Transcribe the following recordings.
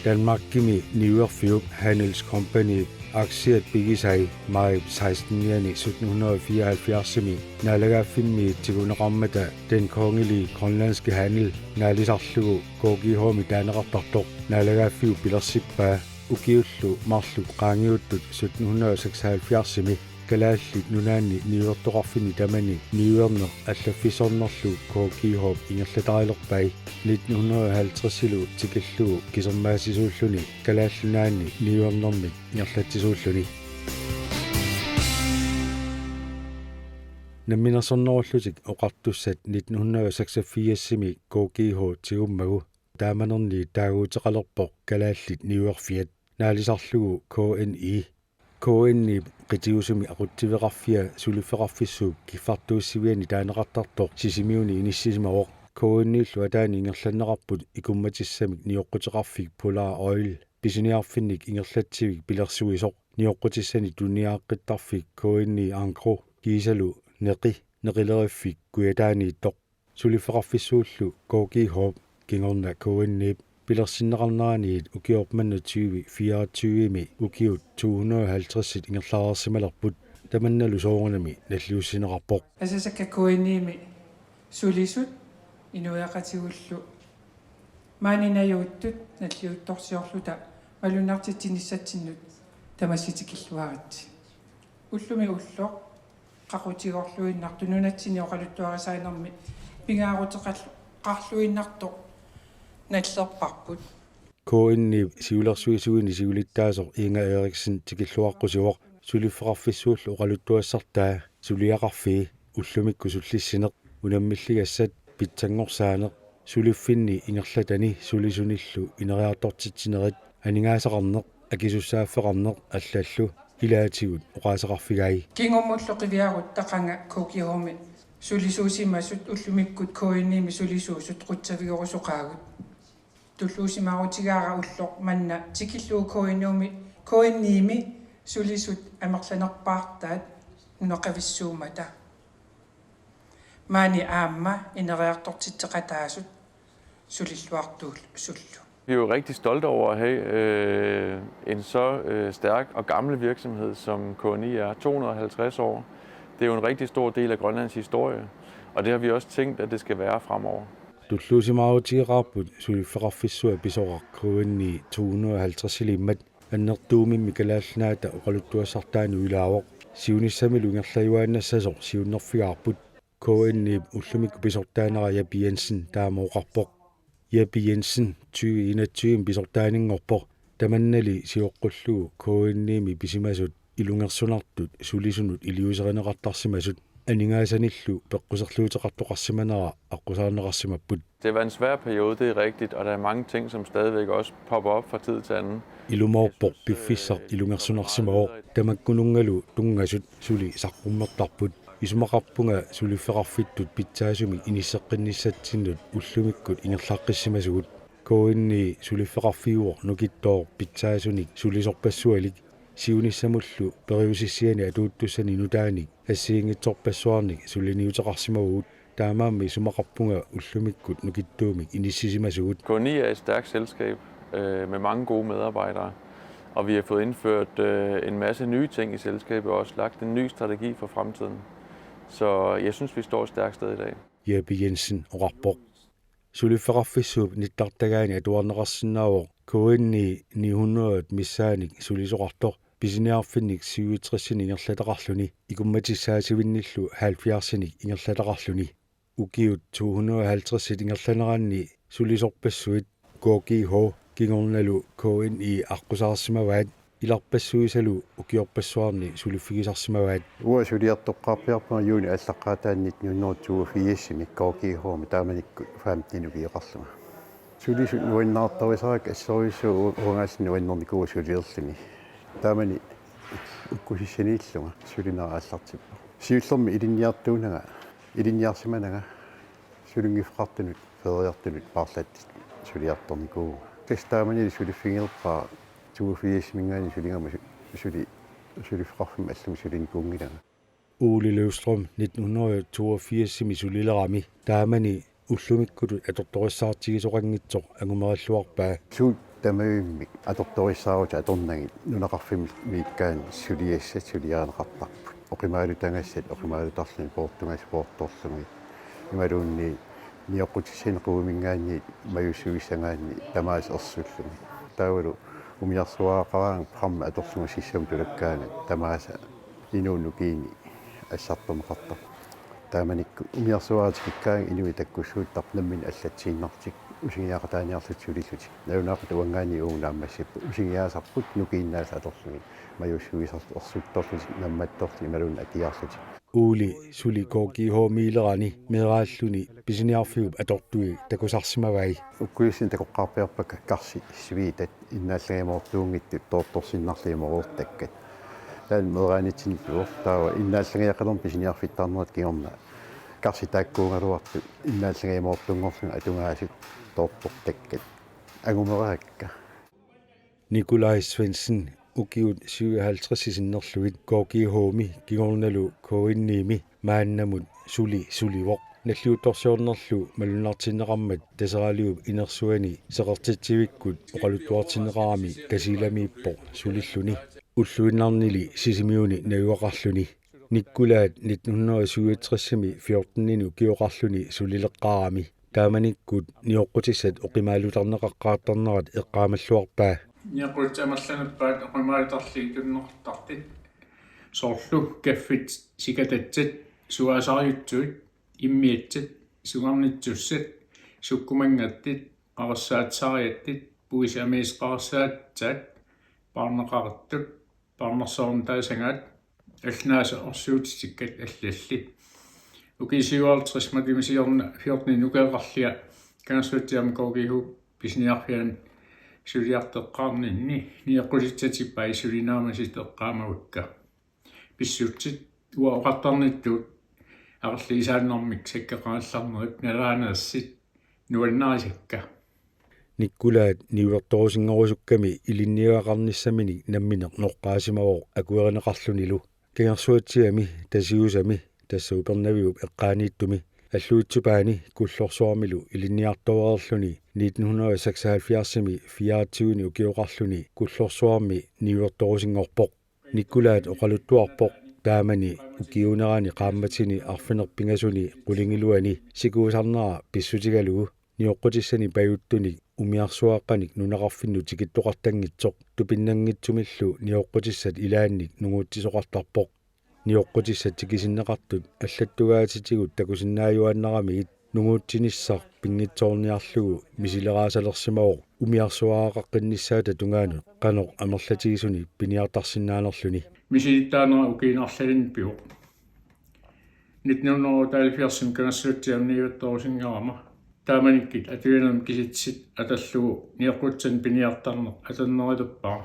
Danmarkimi Niverfiup Handels Company aktiet bigisai maj 16. juni 1774 nalagaffinmi tiguneqarmata den kongelige grønlandske handel naalisarlugu koogihoomi taaneqartartoq nalagaffiu pilersippaa ukiullu marlu qaangiuttut 1776 kalaalli nunaanni niuertoqarfini tamani niuerner allaffisornerlu koogihoop ingerlatarilerpai 1950-ilu tikillugu kisermaasisuulluni kalaallunaanni niuernermik ingerlatsisuulluni namminersornerullutik oqartussat 1986-mi koogiho tigummagu taamanerni taaguuteqalerpoq kalaallit niuerfiat naalisarlugu KNI qitiusumi aquttiveqarfia sulifeqarfissuuk kiffartuussiviani taaneqartartoq sisimiuni inissisimavoq KNI-llu ataani ingerlanneqarput ikummatissamik nioqqutеqarfik Polar Oil pisuniarfinnik ingerlatsivik pilersuisoq nioqqutissani tuniaaqqittarfik KNI Angro kiisalu neqileriffik kuyataaniittoq sulifeqarfissuullu KoogiHoop kingorna KNI pilersinneqarneraniit ukiormannu 24-mi ukiut 250 ingerlaareersimalerput tamannalu soorunami nalliussineqarpoq asasakka KNI-mi sulisut inuiaqatigullu maaninayuuttut nalliuttorsiorluta malunartitinissatsinut tamassitikilluarit ullumi ulloq qaqutigorluinnartu nunatsini oqaluttuarasaanermi pingaaruteqarluinnartoq nallerparput KNI siulersuisuini siulittaasoq Inga Eriksen tikilluaqqusivoq sulifeqarfissuullu oqaluttuassartaa suliaqarfii ullumikku sullissineq unammilligassat pitsangorsaane suliffinni ingerlatani sulisunillu ineriartortitsinerit aningaasaqarneq akisussaaffeqarneq allallu ilaatigut oqaasaqarfigai kingumullu qiviarut taqanga KoogiHoomi sulisuusimassut ullumikkut KNI-mi sulisuusut qutsavigorsuqaagut tulluusimaarutigaara ulloq manna tikilluu KNI-mi sulisut amerlanerpaartaat uneqavissuumata maani aamma ineriartortitteqataasut sulilluartuul sullu. Vi er jo rigtig stolte over at have en så stærk og gammel virksomhed, som KNI er. 250 år. Det er jo en rigtig stor del af Grønlands historie, og det har vi også tænkt, at det skal være fremover. Tulluusimaarutigeqarput sulifeqarfissua pisoqaq KNI 250-ilimmat annertuumimmi kalaalnaata oqaluttuassartaanu ilaavoq siunissamilu ingerlajuaannassasoq siunnerfigaarput KNI ullumikku pisortaanera Jeppe Jensen taamooqarpoq Jeppe Jensen 2021 pisortaaninngorpoq tamannali sioqqullugu KNI-mi pisimasut ilungersunartut sulisunut iliuserineqartarsimasut aningaassanillu peqquserluuteqartoqarsimanera aqusaarneqarsimapput. Det har været en svær periode, det er rigtigt, og der er mange ting, som stadigvæk også popper op fra tid til anden. Ilumorpoq piffissar ilungersunarsimaoq tamakkunungalu tungasut suli saqqummertarput isumaqarpunga sulifeqarfittut pitsaasumi inisseqqinnissatsinut ullumikkut ingerlaaqqissimasugut KNI sulifeqarfiuor nukittoor pitsaasunik sulisorpassualik siunissamullu periusissiani atuuttussani nutaanik assiingitsorpassuarnik suliniuteqarsimagugut taamaammi sumaqarpunga ullumikkut nukittuumik inissisimasugut. KNI er et stærkt selskab med mange gode medarbejdere, og vi har fået indført en masse nye ting i selskabet og også lagt en ny strategi for fremtiden. Så jeg synes, vi står et stærkt sted i dag. Jeppe Jensen oqarpoq sulifeqarfissuup nittartagaani atuarneqarsinnaawoq KNI 900 missaanik sulisoqartoq pisiniarfinnik 67-ini ingerlateqarluni ikummatissaasivinnillu 70-inik ingerlateqarluni ukiut 250 ingerlaneraanni sulisorpassuit KoogiHo kingornalu KNI aqqusaarssimavaat ilarpassuisalu ukiorpassuarni suliffigisarsimavaat uasuliartoqqarpiarpuma juuni allaqqaataannit 1982-mi KoogiHoomi taamanikku 15 ukiiqarluma sulisut nuinnaartarisaarak assoriussu uungaasni uinnerniku suliерлuni taamani ukkusissaniillunga sulineraallartippa siullermi ilinniartuunaga ilinniarsimanaga sulungiffqartunut feriartunut paarlattit suliartorniku taamani suliffingerpaa 82 mingaani sulingama sulifqarfim allum sulinikuungilaga Ole Løvstrøm 1982 sulilerami taamani ullumikkutut atortorissaartigisoqanngitsoq angumeralluarpaa тамаюиммик аторториссаарути аторнагит нунақарфими мииккаани сулиассат сулиаанеқартарпут оқимаалу тангассат оқимаалутарлуни портунгас порторлуми ималуунни ниоқутиссин қуумингаани маюсуиссангаани тамаас ерсуллуми таавалу умиарсуаақараан прамма аторсума сиссам тулаккаана тамааса инуунну киини ассартумеқартар тааманикку умиарсуаатиккаан инуи таккуссуут тарнаммин аллатсииннартик усигиақатааниарлутсулиллути наунаақут уангаани ууннааммассиппу усигиаасарпут нукииннааса аторлуги маюссуисарлу орсутторлути намматторли малуун атиарлути Uli suli koki ho miilerani meraalluni pisiniarfiup atortui takusarsimavai уккуисин такоққарпиарпака карси свиитат иннааллагимоортуунгитти тоорторсиннарлииморууртаккат таан мераанитсин туортаава иннааллагиақалерм писиниарфиттаарнерат кигорна карси тааккуунгалуарту иннааллагимоортунгорлунга атунгаасит тоортортаккат агумераакка Nikolaj Svendsen ukiut 57 isinnerluit koki homi kigornalu koinniimi maannamut sulivor nalluutorsiornerlu malunartinneqarmat taseraaliup inersuani seqertitsivikkut oqaluttuartinneqarami kasilamiippo sulilluni ulluinnarnili sisimiuni naguaqarluni nikkulaat 1967-mi 14-inu kioqarluni sulileqqarami taamanikkut nioqqutissat oqimaalutarneqaqqaattarnerat eqqaamalluarpaa Niaqut amallанаппаат оқимаалутарлии туннертартит соорлу каффит сикататсат суаасариутсуут иммиатсат сугарнитсуссат суккумангаттит қарассаатсариаттит пуисамиисқарсаатсаат парнеқарттут парнерсоорнтаасангаат алнааса орсуутитиккат аллалли укисиуалтрис матимисиорна 14 нукеэқарлиа канассуутиам коогиху писниарфиан сулиартеққарнинни ниаққулитсатиппай сулинаамасит эққаамавакка писсуутсит уа оқартарниттуут арлиисааннэрмик саккеқаалларнерит налаанассит нуаннаасакка Nikkulaat niuertorusingorusukami ilinniaqarnissamini nammineq noqqaasimavor akuerineqarlunilu kingersuatsiami tasiusami tassaupernaviup eqqaaniittumi аллуутсупаани куллорсуармилу илинниарторерерлуни 1976-ми 24-ни укиоқарлуни куллорсуарми ниуерторусингорпоқ никкулаат оқалуттуарпоқ таамани укиунерани qaammatini арфинерпингасуни qulingilуани сикуусарнера писсутигалугу ниоққутиссани паюттуник умиарсуааққаник нунақарфинну тикиттоқартангитсоқ тупиннангитсумиллу ниоққутиссат илаанник нугуутсисоқартарпоқ ниоққутиссат тикисиннеқартут аллаттугаатитигут такусиннааюаннерамигит нугуутсиниссар пингитсоорниарлугу мисилераасалерсимао умиарсуаақаққиннissaата тунгаanu қанеқ амерлатигисуни пиниартарсинаанерлүни мисилиттаанера укиинарлалин пиу 1970 канассуутсиамниуттоорусингарама тааманиккит атуянам киситсит аталлугу ниаққутсан пиниартарнеқ атаннерилуппаа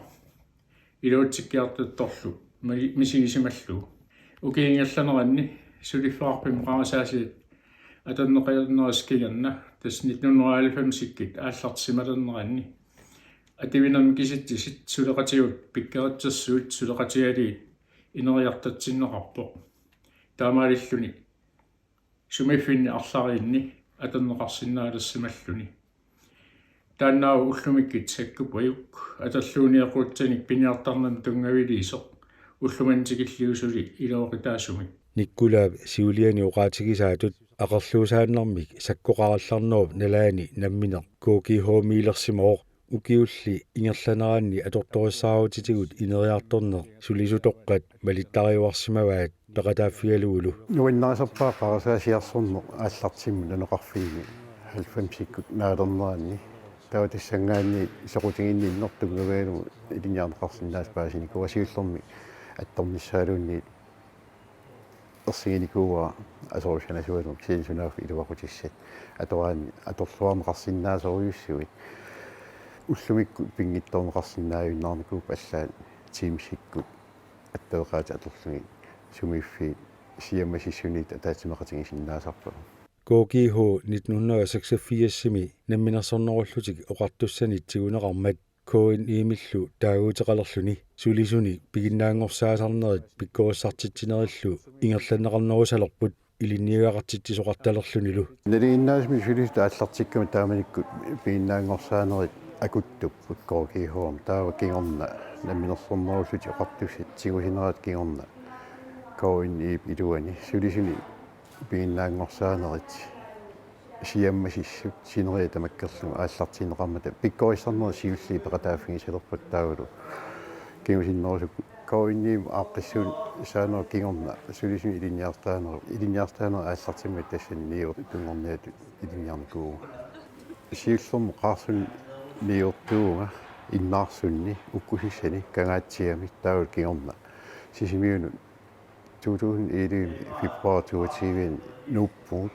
илуутсиккиартутторлу мисигисималлу укиингерланеранни сулиффаарпим qaasaasit атаннеқиернераскиганна тас 1990-сиккит ааллартсималернеранни ативинам киситсит сулеқатиут пиккератсерсуут сулеқатиали инериартатсиннеқарпо таамаалиллуни сумиффинни арлариинни атаннеқарсинаалассималлуни тааннаа уллумиккит саккупаюк аталлууниақутсаник пиниартарнам тунгавилиисоқ уллумантикиллиусули илооқитаасумик никкулаап сиулиани уqaатигисаатут ақерлуусааннэрмик саккоқаралларнеруп налаани намминеқ кооки хоомиилерсимаоқ укиулли ингерланераанни аторториссааруутитигут инериарторнеқ сулисутоққат малиттариуарсимаваат пеқатааффиалуулу нуиннаасарпаа қарасаасиарсорнеқ ааллартимму нанеқарфиими 90-сиккут наалернераанни таутиссангаанни соқутингиннииннэртугнаваалу илиниарнеқарсинаас паасини куасиуллерми атторниссаалуунни ерсигиникууа асорушанасуалу сиинсунааф илуақутиссат атораани аторлуарнеқарсинаасориуссуит уллумикку пингитторнеқарсинааюннаарникууп аллаат тимсиккут аттеэқаати аторлуги сумиффи сиаммасиссунит атаатимеқатигисиннаасарпа кооки хо 1986-ми намминерсорнеруллутик оқартуссанитсигунеқармат коин имиллу таагуутеқалерлүни сулисуни пигиннаангорсаасарнерит пиккориссартитсинериллу ингерланеқарнерусалерпут илинниуақартитсисоқарталерлүнилу налииннаасми сулис тааллартиккама тааманикку пигиннаангорсаанерит акуттуппут коокиихуум таава кингорна намминерсэрнерусути оқартусит сигусинерат кингорна коуинниип илуани сулисуни пигиннаангорсаанерит сиаммасиссут синерия тамаккерлугу ааллартинеқармата пиккориссарнери сиулли пеқатааффигисалерпут таагулу кингусиннерусу коуинниим ааққиссуун саанер кингорна сулисуни илинниартаанер ааллартиммат тассанниу тунгорниату илинниарникуу сиуллермо қаарсун ниортуунга иннаарсунни уккусиссани кангаатсиами таагул кингорна сисимиуну 2011 февруар 2020 нуппуут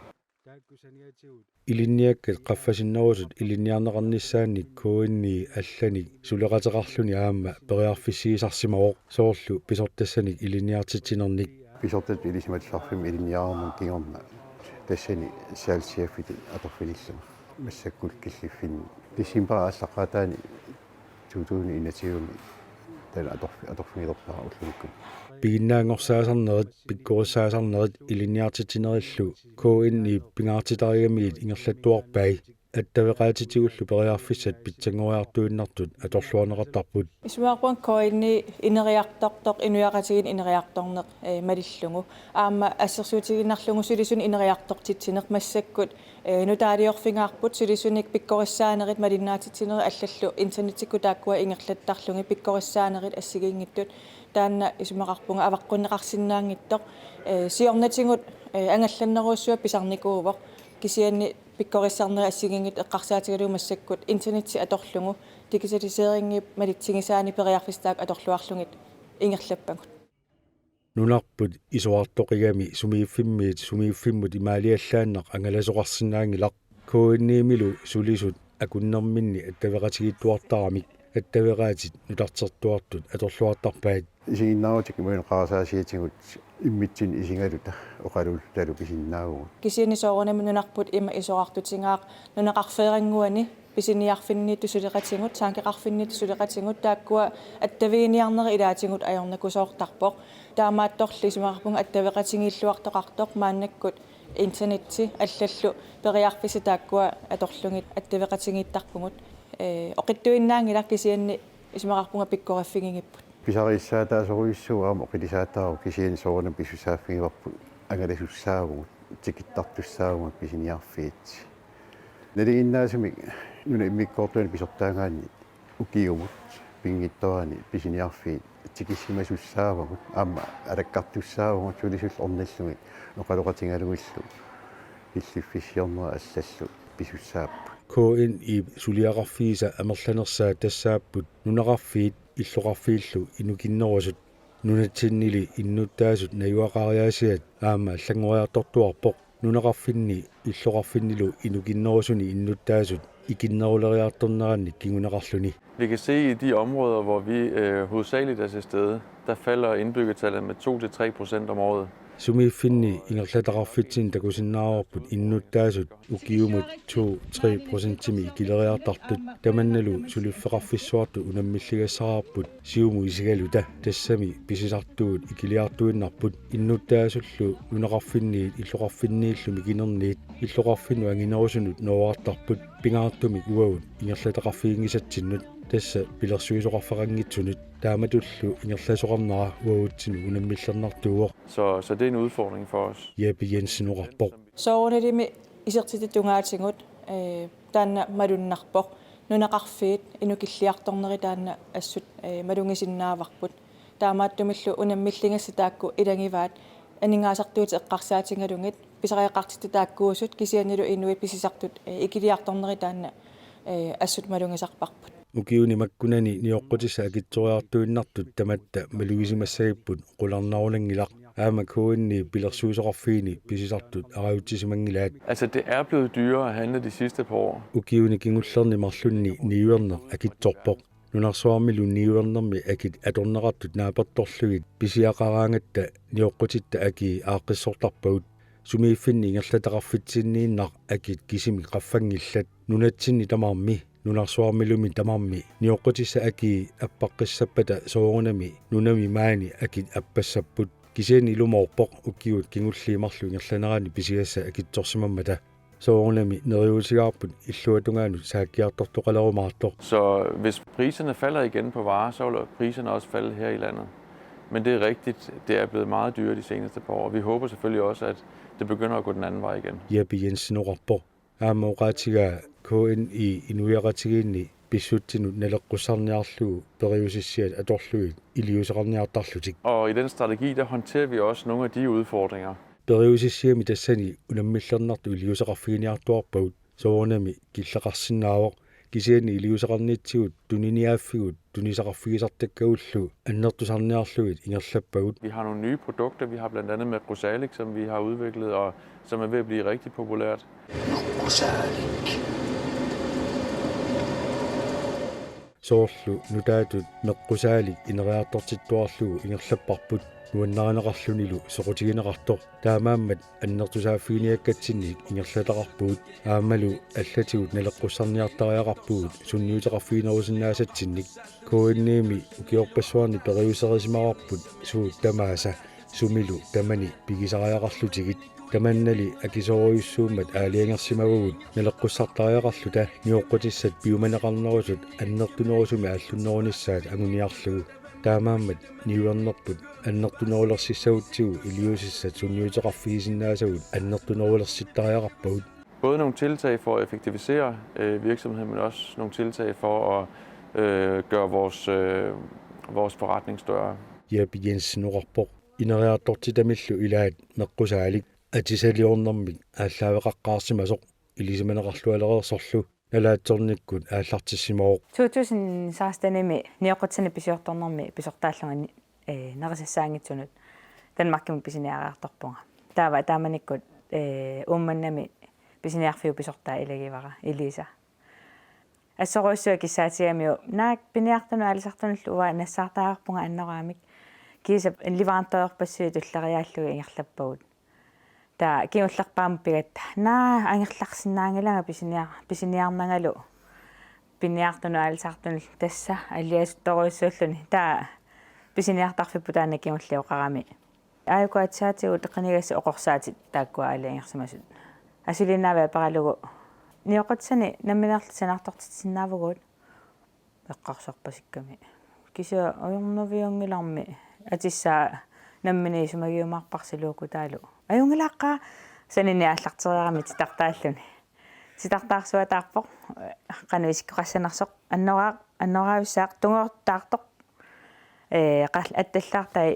илинниаккат qaffasinnarusut илинниарнеқарниссаанник коинни аллани сулеқатеқарлуни аама периарфиссигисарсимавоқ соорлу писортассаник илинниартитсинерник писортат илисиматсарфим илинниаармун кингорна тассани саалсиаффити аторфилиллума массаккул киллиффин дисимбар ааллаққатаани 2021 тал аторфигилерпара уллуникку пигиннаангорсаасарнерит пиккориссаасарнерит илинниартитсинериллу коинни пингаартитариамигит ингерлаттуарпай аттавеқаатитигуллу периарфиссат питсангориартуиннартут аторлуанеқартарпут исмаарпуан коинни инериартартоқ инуяқатигин инериарторнеқ малиллугу аама ассерсуутигиннарлугу сулисуни инериартортитсинеқ массаккут нутаалиорфингаарпут сулисуник пиккориссаанерит малиннаатитсинери аллаллу интернетикку тааккуа ингерлаттарлуги пиккориссаанерит ассигингиттут таанна исмақарпунга аваққуннеқарсинаангиттоқ сиорнатингут ангалланнеруссуа писарникуувоқ кисианни пиккориссарнери ассигингит эққарсаатигалуу массаккут интернетси аторлугу дигиталисеерингип малитсигисаани периарфистаак аторлуарлугит ингерлаппагут нунарпут исуартоқигами сумииффиммут имаалиаллааннақ ангаласоқарсинаангилақ коинниимилу сулисут акуннэрминни аттавеқатигиттуартарамик аттавеқаатит нутартертуартут аторлуартарпаат исигиннаарутик имуин qaarsaasiitигут иммитсин исингалута оқалуллалу писиннаагу кисиани соорунами нунарпут има исоқартутингаақ нунеқарфеерингуани писиниарфиннииту сулеқатингут саанкеқарфиннииту сулеқатингут тааккуа аттавииниарнери илаатингут аёрнакусоортарпоқ таамаатторли исмаарпунга аттавеқатингииллуартоқартоқ мааннаккут интернетси аллаллу периарфиси тааккуа аторлугит аттавеқатингииттарпугут оқиттуиннаангилар кисианни исмаарпунга пиккориффигингиппут писариссаатаасоруиссуаама оқилисаатаару кисиани соорунам писсусааффигиварпут ангаласуссаагу тикиттартуссаагу писиниарфиит налигиннаасумик нуна иммиккоортуани писортаангаани укиумут пингитторани писиниарфиит тикиссимасуссаавагут аама алаккартуссаагу тулисул орналлуги ноқалоқатингалуиллу иллиффиссиорнера аллаллу писуссааппу коин и сулиақарфииса амерланерсаа тассааппут нунеқарфиит иллоқарфииллу инукиннерусут нунатсиннили иннуттаасут наюақариаасиат аама аллангориартортуарпоқ нунеқарфинни иллоқарфиннилу инукиннерусуни иннуттаасут икиннерулериарторнеранник кигунеқарлуни. Vi kan se i de områder, hvor vi hovedsageligt er til stede, der falder indbyggertallet med 2-3% om året. Sumiiffinni ingerlataqarfitsin takusinnaaruarput innuttaasut ukiumut 2-3% ikileriartartut tamannalu suliffeqarfissuartu unammilligassaraarput siumu isigaluta tassami pisisartuut ikiliartuinnarput innuttaasullu nuneqarfinniit illoqarfinniillumi kinerniit illoqarfinu anginerusunut nooartarput pingaartumik uavut ingerlataqarfiingisatsinnut тасса пилерсуисоқарфақангитсунут тааматуллу ингерласоқарнера уавутсину унаммиллернартуоқ Så det er en udfordring for os. Jeppe Jensen uqarpoq соорунилими исертититунгааатингут таанна малуннарпоқ нунеқарфиит инукиллиарторнери таанна ассут малунгисиннааварпут таамааттумиллу унаммиллингасса таакку илангиваат анингаасартуути эққарсаатингалунгит писариақартиту тааккуусут кисианилу инуит писисартут икилиарторнери таанна ассут малунгисарпарпут укиуни маккунани ниоққутисса акитсориартуиннартут таматта малугисимассагиппут қуларнарулангилақ аама коинни пилерсуисоқарфиини писисартут араутсисимангилаат. Altså det er blevet dyrere at handle de sidste par år. Укиуни кингуллерни марлунни ниуернер акитсорпоқ нунарсуармилу ниуернерми акит аторнеқартут наапертторлугит писиақараангатта ниоққутитта аки ааққиссортарпагут сумииффинни ингерлатақарфитсиннииннар акит кисими қаффангиллат нунатсинни тамаарми нунарсуармилуми тамарми ниоққутисса аки аппаққиссаппата соорунами нунами маани акит аппассаппут кисиани илумаорпоқ уккиут кингуллиимарлу ингерланерани писигасса акитсорсимаммата soornami neriutigaarput illuatungaanu saakkiartortoqalarumaartor. Så hvis priserne falder igen på varer, så vil priserne også falde her i landet. Men det er rigtigt, det er blevet meget dyre de seneste par år. Vi håber selvfølgelig også, at det begynder at gå den anden vej igen. Jeppe Jensen orappo aamooqaatiga KN i inuiaqatigiinni pissuttinu naleqqusarniarluu periusissiat atorluit iliuseqarniartarlutik. Og i den strategi, der håndterer vi også nogle af de udfordringer. Periusissiami tassani unammillernertu iliuseqarfiiniartuarpagut soornami killaqarsinnaavoq kisiani iliuseqarniitsigut tuniniaaffigut tunisaqarfigisartakkaullu annertusarniarluit ingerlappagut. Vi har nogle nye produkter. Vi har blandt andet med Rosalic, som vi har udviklet, og som er ved at blive rigtig populært. Soorlu nutaatut meqqusaalig ineriartortittuarlugu ingerlapparput nuannarineqarlunilu soqutigineqartor taamaammat annertusaafiiniakkatsinik ingerlataqarpuut aamalu allatigut naleqqussarniartariaqarpuut sunniuteqarfiinerusinnaasatsinnik kuinniimi ukiorpassuarni periuserisimararput suut tamaasa sumilu tamani pigisariaqarlutigit tamannali akisoruissuummat aaliangersimagugut naleqqussartariaqarluta niuqqutissat piumaneqarnerusut annertunerusumi aallunnerunissaat anguniarlugu taamaammat niuernerput annertunerulersissavutigu iliusissat sunniuteqarfigisinnaasavut annertunerulersittariaqarpagut. Både nogle tiltag for at effektivisere virksomheden, men også nogle tiltag for at gøre vores forretning større. Jeppe Jensen orappo ineriartortitamillu ilaat meqqusaalig atisaliornermik ааllaaveqaqqaarsimasoq ilisimaneqarlualereersorlu nalaatsornikkut aallartissimaoq 2016-nimi niоqutсани pisiortornermi pisortaallungani nerisassaangitsunut Danmarkimi pisiniaraartorpunga taamanikkut ummannami pisiniarfiu pisortaa iligivara ilisa assoruissua kissaatiamiu naak piniartunu alisartunullu uva nassaartaagarpunga annoraamik kiisap livaantoorpassui tullariaallugi ingerlappagut ta kiullarpaam pigatta naa angerlarsinnaangalanga pisiniarnangalu piniartunu alisartunul tassa alliasuttoruissuulluni ta pisiniartarfippu taanna kiulliuqarami aayukaatsaatigu teqinigassa oqorsaatit taakkua aliangersimasut asulinnaava paralugu niоqatsani namminerlisanartortitsinnaavagut eqqarsorpasikkami kisa ajornaviangilarmi atissaa nammini sumagiumaarparsiluuku taalu ajungilaaqqa sanini aallarteriarami titartaalluni sitartaarsuataarpoq qanuisikkoqassanarsoq annoraavисsaaq tungoortaartoq attallaartai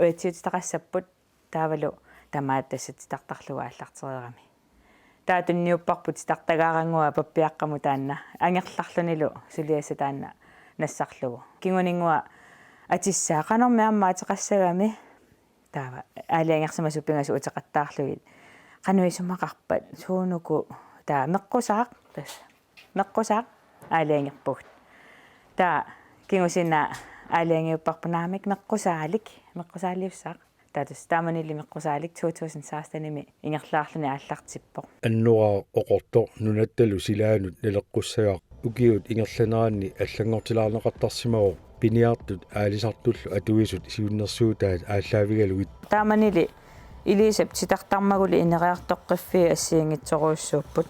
uatiutitaqassapпут таавалу тамааттассат тартарлуга аллартерерами таатунниуппарпут тартагаарангуа паппиаққаму таанна ангерларлунилу сулиасса таанна нассарлугу кингунингуа атиссаа канорми аммаатеқассагами таава аалиангерсимасуппингасу утеқаттаарлугит кануисумақарпат суунуку таа меққусаақ тас меққусаақ аалиангерпугт таа кингусина аалиангиуппарпунаамик меққусаалиуссаақ таатус тааманили меққусаалик 2016-ними ингерлаарлуни ааллартиппоқ аннура оқорто нунатталу силаанут налеққуссагаақ укиут ингерланераанни аллангортилаарнеқартарсимао пиниартут аалисартуллу атуисут сиуннерсуутаат ааллаавигалугит тааманили илисап титартармагули инериартоққиффи ассиингитсоруйуссууппут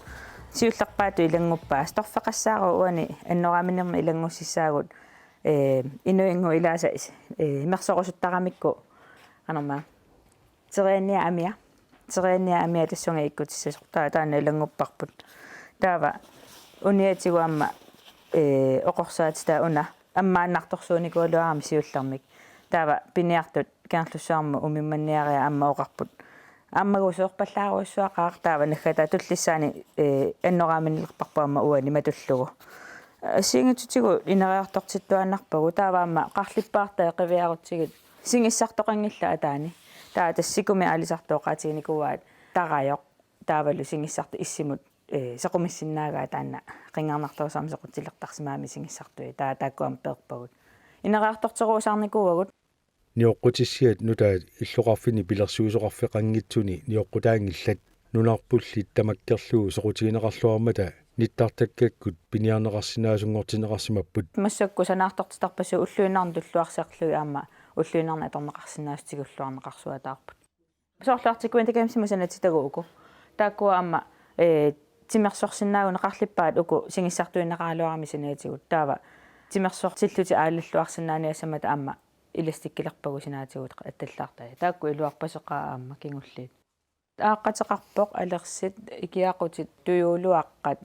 сиуллерпаату илангуппаас торфеқассаару уани аннорааминерми илангуссисаагут инуингу илааса имерсорусуттарамикку анорма терианниа амиа тассунга иккутиссасортаа таана илангуппарпут таава униатигуамма оқорсаатита уна аммааннарторсууникуалуарами сиуллермик таава пиниартут каарлуссаарма умимманниариа амма оқарпут аммагусуорпаллааруиссуақаар таава наггата туллиссаани аннорааминнерпарпуамма уани матуллугу сингитутигу инериартортиттуаннарпагу тааваамма қарлиппаартаа қивиарутсигит сингиссартоқангилла атаани таа тассикуми алисартооқаатигникуаат тараайоқ таавалу сингиссарта иссимут сақумиссиннаагаа таанна қингарнартуусаами соқутилертарсимаами сингиссартуи таа тааккуам перпагут инериартортеруусаарникууагут ниоққутиссиат нутаат иллоқарфини пилерсуусоқарфеқангитсуни ниоққутаангиллат нунарпуллит тамаккерлуу соқутигинеқарлуармата ниттартаккаккут пиниарнеқарсинаасунгортинеқарсимаппут массакку санаартортитарпасу уллуинаарн туллуарсеқлуи аама уллуинаарна аторнеқарсинаастигуллуарнеқарсуатаарпут соорлаартиккуин такамсимасанатитагууку тааккуа амма тимерсорсинаагунеқарлиппаат уку сигиссартуиннеқаалуарами синаатигут таава тимерсортиллути ааллаллуарсинаанниассамата амма иластиккилерпагу синаатигут атталлаартаа таакку илуарпасеқаа аама кингуллиит ааққатеқарпоқ алерсит икиақутит туйуулуаққат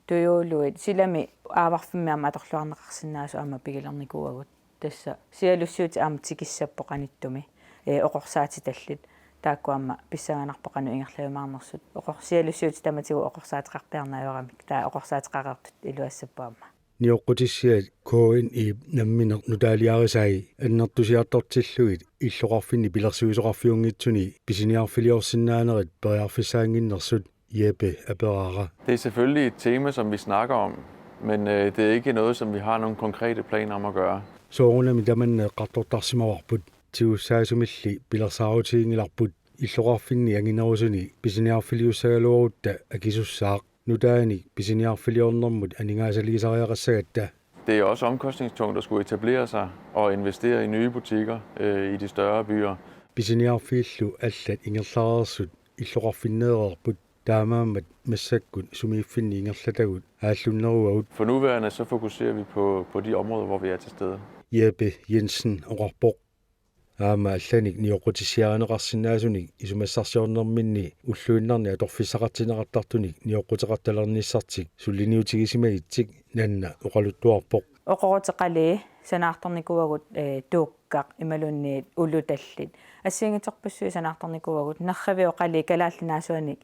туйуулуит силами ааварфиммиама аторлуарнеқарсинаасу аама пигилерникууагут тасса сиалуссуути аама тикиссаппоқ аниттуми оқорсаати таллит таакку аама писсаганарпоқану ингерлавимаарнерсут оқорсиалуссуути таматигу оқорсаатеқарпиарнааварамик таа оқорсаатеқарартут илуассаппаама ниоққутиссиат коин и намминер нутаалиарисаи аннертусиартортиллуит иллоқарфинни пилерсуисоқарфиунгитсуни писиниарфилиорсинаанерит периарфисаангиннерсут Jeppe Aberara. Det er selvfølgelig et tema, som vi snakker om, men det er ikke noget, som vi har nogle konkrete planer om at gøre. Sooruna midaman qartortarsimavarput tiussaasumilli pilersaarutiingilarput иллоқарфинни ангинерусуни писиниарфилиуссагалуарутта акисуссаақ нутаани писиниарфилиорнэрмут анингаасалигисариақассагатта. Det er også omkostningstungt at skulle etablere sig og investere i nye butikker i de større byer. Писиниарфииллу аллат ингерлаарерсут иллоқарфиннеерерпут таамаамат массаккут сумииффинни ингерлатагут ааллуннеруагут. For nuværende så fokuserer vi på de områder, hvor vi er til stede. Jeppe Jensen oqarpoq аама алланик ниоқутиссиаанеқарсинаасуник исумассарсиорнэрминни уллуиннарни аторфиссақартинеқартартуник ниоққутеқарталерниссартик суллиниутигисимагитсик нанна оқалуттуарпоқ оқорутеқали санаарторникуагут тууккақ ималунниит улуталлит ассиангитерпассуи санаарторникуагут нерравиоқали калааллинаасуаник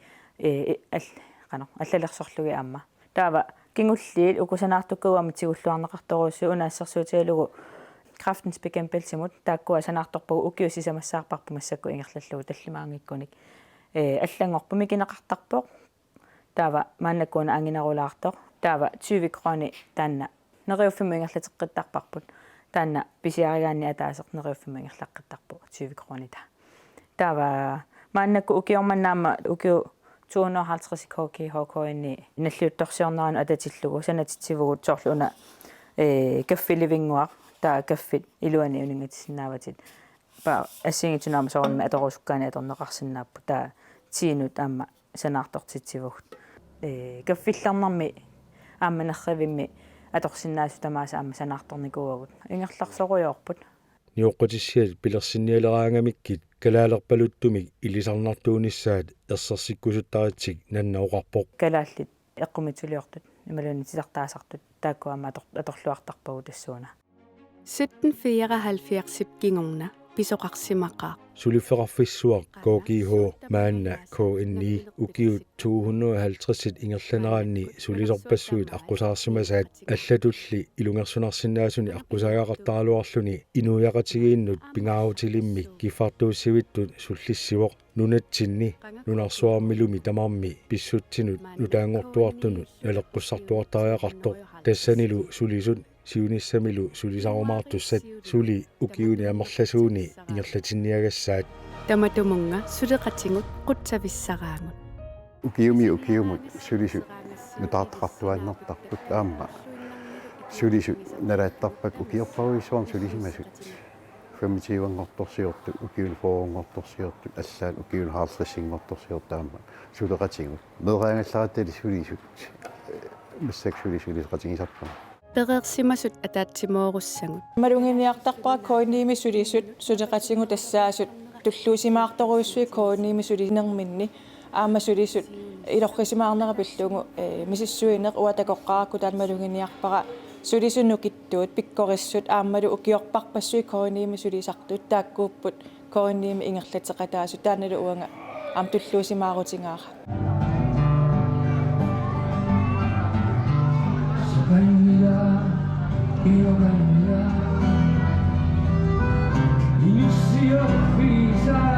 аллалерсорлуги аама таава кингуллиит укусанаартуккуами тигуллуарнеқарторуссу унаассерсуутиалугу Kraftens bekæmpelsemut taakkuа санаарторпугу укиусисамассаарпарпу массакку ингерлаллугу таллимаангиккуник аллангорпу микинеқартарпоқ таава мааннаккуна ангинерулаартоқ таава 20 kroни таанна нериуффиму ингерлатеққиттарпарпут таанна писиаригаанни атаасеқ нериуффиму ингерлаққиттарпу 20 kroни таава мааннакку укиорманнаама укиу 250 кки хокоинни наллиутторсиорнеран ататиллугу санатитсивугут соорлуна каффиливингуақ таа каффит илуани унингатсинааватит па ассингитунаама соорнама аторусуккаани аторнеқарсинааппу таа тиинут аама санаартортитсивугут каффилларнарми аама нерривимми аторсинаасу тамааса аама санаарторникууагут ингерларсоруйоорпут ниоққутиссиат пилерсинниалераангамиккит калаалерпалуттумик илисарнартуунissaат ерсерсиккусуттаритсик нанна оқарпоқ калааллит эққумитсулиортут ималуни тисартаасартут тааккуама аторлуартарпагу тассууна 1774 gingorna pisoqarsimaqaa Sulifferarfissuaq KGH maanna KNI ukiut 250 ingerlaneraanni sulisorpassuit aqusaarsimasaat аллатулли илунгерсунарсинаасуни аққусаагақартааруарлуни инуяқатигииннут пингаавутилимми киффартууссивиттут суллиссивоқ нунатсинни нунарсуармилуми тамарми писсутсинут нутаангортуартунут налеққуссартуартариақартоқ тассанилу сулисут сиунissamilu sulisarumаарtussat suli ukiuni amerlasuuni ingerlatинниагасsaat таматумунга сулеқатингут қутсависсараангут ukiumut sulisut nutaartaqartuaannartarput aamma sulisut nalaattarpak ukiorparuissuarm sulisimasut famitiuangortorsiortu ukiun foongortorsiortu allaat ukiun haarlissingortorsiortaamma suleqatingut meeraangallaratali sulisut massak sulisulisqatingisarpama перерсимасут атаатсимооруссагут малунгиниартарпара коинниими сулисут сулеқатингу тассаасут туллуусимаарторуиссуи коинниими сулинерминни аама сулисут илоррисимаарнера пиллугу мисиссуинеқ уатакоққаракку таан малунгиниарпара сулисуннукиттуут пиккориссут аамалу укиорпарпассуи коинниими сулисартут тааккууппут коинниими ингерлатеқатаасут тааналу уанга аам туллуусимаарутингаара Io cambia, inizio a